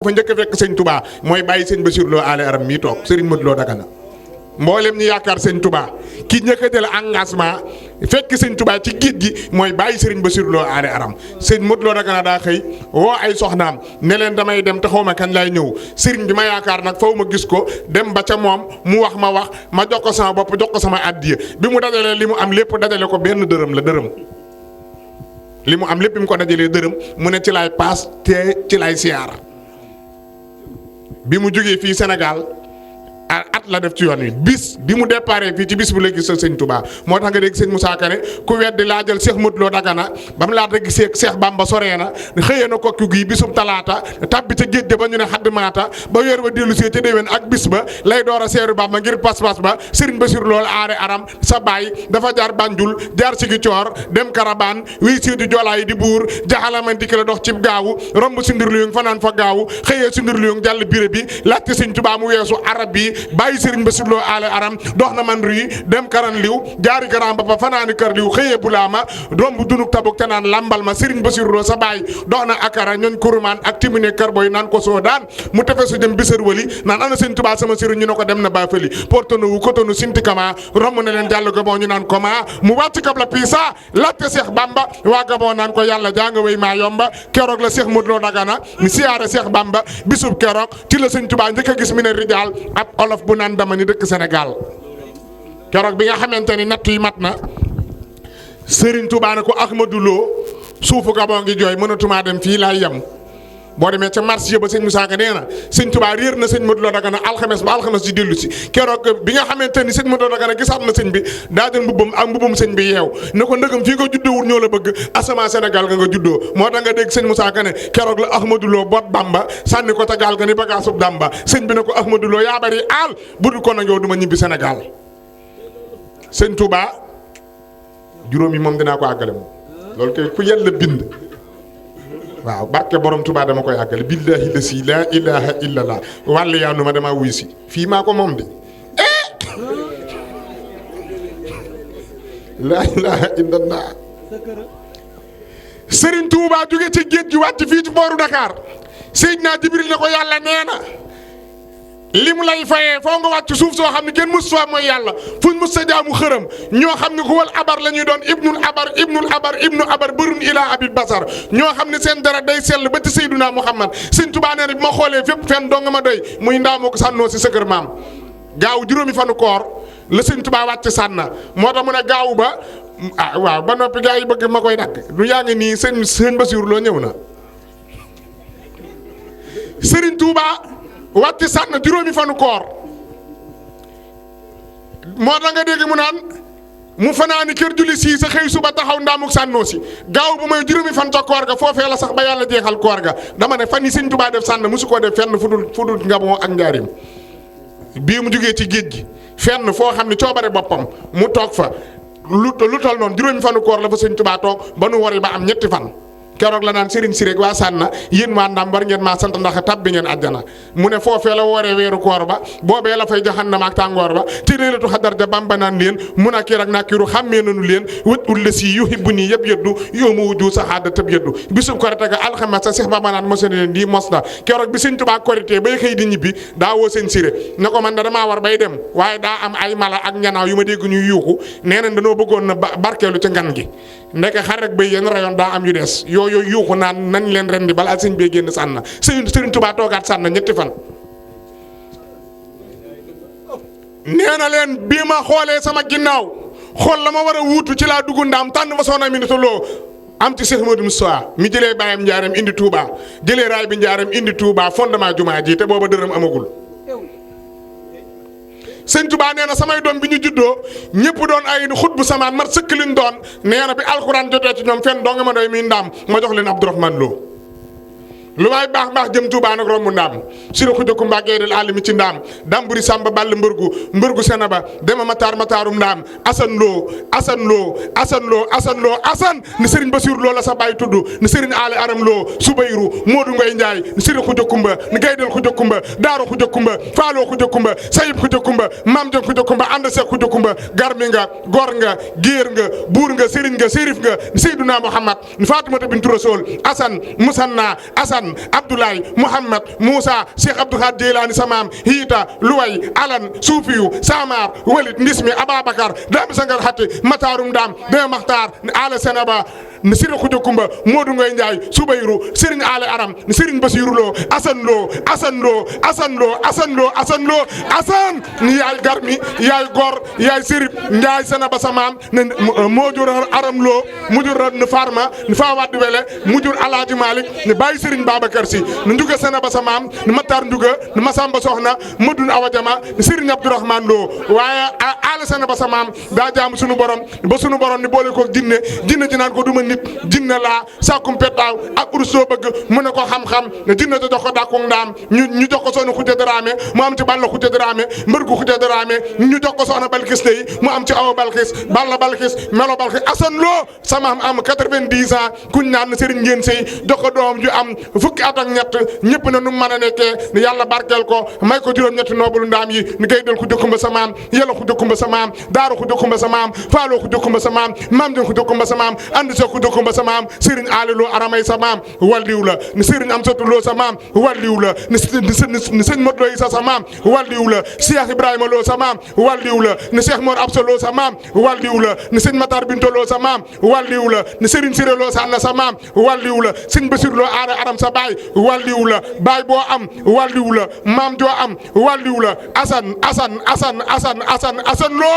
fa njëkk a fekk sëñ Touba mooy bàyyi sëñ Bassirou Lo ale aram mii toog Serigne Modou Lo Dagana mboolem ñi yaakaar sëñ Touba ki njëkk a jël engagement fekk sëñ Touba ci géej gi mooy bàyyi Serigne Bassirou Lo ale aram sëñ Modou Lo Dagana daa xëy woo ay soxnaam ne leen damay dem te xaw ma kañ laay ñëw Serigne bi ma yaakaar nag faw ma gis ko dem ba ca moom mu wax ma jox ko sama bopp jox ko sama addiya bi mu dajalee li mu am lépp dajale ko benn dërëm la dërëm. li mu am lépp bi mu ko dajalee dërëm mu ne ci laay paas te ci laay siyaar bi mu jógee fii Sénégal at la def ci yoon wi bis bi mu déparé fii ci bis bu la gis sëñ Touba moo tax nga dégg sëñ Moussa Kane ku weddi laajal Cheikh Modou Lo Dagana ba mu laata gisee Cheikh Bamba soree na xëyee na kokki gi bisum talaata tabbi ca géej ba ñu ne xadd maata ba weer ba dellu see ca déwén ak bis ba lay door a seeru Bamba ngir pas-pas ba Serigne Bassirou Lo aare aram sa baay dafa jaar Banjul jaar Sigicoor dem Karabaan wéy seedi Joolaa yi di buur jaxalaman dikk la dox ci gaawu romb sindirluyung fanaan fa gaawu xëyee sindirluyung jàll biré bi laajte sëñ Touba mu weesu arab bi bàyyi Serigne Bassirou Lo ale aram dox na man rii dem karan liw jaari garan ba fanaani kër liw xëyee bulaama romb dunuk tabuk te naan lambal ma Serigne Bassirou Lo sa baay dox na akara ñooñ kurumaan ak timine kër boy naan ko soo daan mu tefe su dem bisër wali naan ana sëñ Touba sama Serigne ñu ne ko dem na ba fëli portonu wu kotonu sinti kama romb na leen jàll Gabon ñu naan ko ma mu wàcc kab la piisa laajte Cheikh Bamba waa Gabon naan ko yàlla jaa nga wéy maa yomba keroog la Cheikh Modou Lo Dagana mi siyaare Cheikh Bamba bisub keroog ci la sëñ Touba njëkk a gis mi ne rijaal ab olof bu naan dama ni dëkk Sénégal keroog bi nga xamante ni natt yi mat na Serigne Touba ne ko Ahmadou Lo suufu Gabon ngi jooy mënatumaa dem fii laay yem boo demee ca marché ba sëñ Moussa Ka nee na sëñ Touba réer na sëñ Modou Lo Dagana alxames ba alxames di dellu si keroog bi nga xamante ni sëñ Modou Lo Dagana gisaat na sëñ bi daa jël mbubbam ak mbubbam sëñ bi yeew ne ko ndëgam fii ko juddoowul ñoo la bëgg asamaa Sénégal nga juddoo moo tax nga dégg sëñ Moussa Ka ne keroog la Ahmadou Lo boot Bamba sànni ko ca gaal ga ni bagaasub Damba sëñ bi ne ko Ahmadou Lo yaa bari aal budul ko nag yow du ma ñibbi Sénégal sëñ Touba juróom yi moom dinaa ko àggale moom loolu kay ku yàlla bind waaw barke borom Touba dama koy àggale billahi la si laa ilaha illallah wàll yaa nu ma dama wuy si fii maa ko moom de laa ilaha illallah Serigne Touba jóge ci géej gi wàcc fii ci booru Dakar Seydina Jibril ne ko yàlla nee na li mu lay fayee foo nga wàcc suuf soo xam ne kenn mus fa mooy yàlla fuñ mus sa jaamu xërëm ñoo xam ne ku wal abar la ñuy doon ibnu abar bërun ilaa abil basar ñoo xam ne seen dara day sell ba ci Seydina Muhammad sëñ Touba nee na bi ma xoolee fépp fenn doo nga ma doy muy ndaamoo ko sànnoo si sa kër maam gaaw juróomi fanu koor la sëñ Touba wàcc sànna moo tax mu ne gaaw ba waaw ba noppi gaa yi bëgg ma koy dagg du yaa ngi nii sëñ Bassirou Lo ñëw na Serigne Touba wàcc sànn juróomi fanu koor moo tax nga dégg mu naan mu fanaani kër julli sii sa xëy suba taxaw ndaamuk sànnoo si gaaw bu may juróomi fan ca koor ga foofee la sax ba yàlla jeexal koor ga dama ne fan yi sëñ Touba def sànn mosu koo def fenn fu dul Gabon ak Njaarim bii mu jógee ci géej gi fenn foo xam ne coobare boppam mu toog fa lu tol noonu juróomi fanu koor la fa sëñ Touba toog ba nu wari ba am ñetti fan keroog la naan Serigne si rek waa sànna yéen waa ndam war ngeen maa sant ndax tabbi ngeen àjjana mu ne foofee la wooree weeru koor ba boobee la fay jaxannama ak tàngoor ba te leelatu xadar ja Bamba naan leen mun a kiir ak nakiru xàmmee nañu leen wët ul la si yuhibbu nii yëpp yëddu yow ma wujju saxaada tëb yëddu bisub korite ga alxames sa Seex Bamba naan mos leen di mos na keroog bi sëñ Touba korite bay xëy di ñibbi daa woo seen siré ne ko man da damaa war bay dem waaye daa am ay mala ak ñanaaw yu ma dégg ñuy yuuxu nee nañ dañoo bëggoon na barkeelu ci ngan gi ndeke xar rek bay yéen rayoon daa am yu des yooyu yuuxu naan nañ leen rendi balaa sëñ bee génn sànna Serigne Touba toogaat sànna ñetti fan nee na leen bii ma xoolee sama ginnaaw xool la ma war a wuutu ci laa dugg ndaam tànn fa soxna Aminata Lo am ci Cheikh Modou Moussa mi jëlee bàyyam njaareem indi Touba jëlee raay bi njaareem indi Touba fondement jumaa ji te booba dërëm amagul sëñ Touba nee na samay doom bi ñu juddoo ñëpp doon ay xut bu samaan mat sëkk liñ doon nee na bi alxuraan jotee ci ñoom fenn doo nga ma doy muy ndaam ma jox leen Abdourahmane Lo lu waay baax jëm Touba nag romb ndaam siro xuja ku mbàggee del àll mi ci ndaam damburi sàmba ball mbërgu senaba dema mataarum ndaam asan loo asan ni Serigne Bassirou Lo la sa baay tudd ni Serigne ale aram loo subayru Modou Ngoy Njaay ni siro xuja kumba ni gaydel xuja kumba daaro xuja kumba faaloo xuja kumba sayib xuja kumba maam jëng xuja kumba ànd seek xuja kumba garmi nga gor nga géer nga buur nga Serigne nga sérif nga ni Seyduna Muhammad ni Fatimata bintu Rasul asan musanna asan Asan Abdoulaye Mouhamad Moussa Cheikh Abdou Khadre Jeylaani sa maam hiita luway alan suufiyu samar walit ndismi Ababacar daam sangal hatti matarum daam de maxtar ala senaba ni sira xujo kumba Modou Ngoy Njaay Subayru Serigne Ale Aram ni Serigne Basiru Lo Asan Lo Asan Lo Asan Lo Asan Lo Asan Lo Asan ni yaay garmi yaay gor yaay Sirip Njaay senaba sa maam ne mojur Aram Lo mujur ni Farma ni Fawad Wele mujur Alaaji Malik ni Baye Serigne Babacar Si ni Njuga senaba sa maam ni Matar Njuga ni Masamba Soxna Modou Awa Jama ni Serigne Abdourahmane Lo waaye ala senaba sa maam daa jaam sunu borom ba sunu borom ni boole ko jinne jinne ji naan ko duma nit jinne laa sàkkum pettaaw ak urus soo bëgg mu ne ko xam-xam ne jinne te jox ko dàkkung ndaam ñu jox ko soxna Xuja Daraame mu am ci Balla Xuja Daraame mbër gu Xuja Daraame ñu jox ko soxna Balkis tey mu am ci Awa Balkis Balla Balkis Melo Balkis Asan Lo sama am 90 ans kuñ naan Serigne Ngeen Sey jox ko doom ju am fukki at ak ñett ñëpp na nu mën a nekkee ni yàlla barkeel ko may ko juróom-ñetti noobulu ndaam yi ni gay del ku jëkkumba sa maam yàlla ku jëkkumba sa maam daaru ku jëkkumba sa maam faaloo ku jëkkumba sa maam maam din ku jëkkumba sa maam andi sa ku jëkkumba sa maam Serigne Ali Lo Aramay sa maam walliw la ni Serigne Amsatou Lo sa maam walliw la ni Serigne Modou Lo Isa sa maam walliw la Cheikh Ibrahima Lo sa maam walliw la ni Cheikh Mor Absa Lo sa maam walliw la ni Serigne Matar Binto Lo sa maam walliw la ni Serigne Siré Lo Sanna sa maam walliw la Serigne Bassirou Lo Aram sa baay walliw la baay boo am walliw la maam joo am walliw la Asan Lo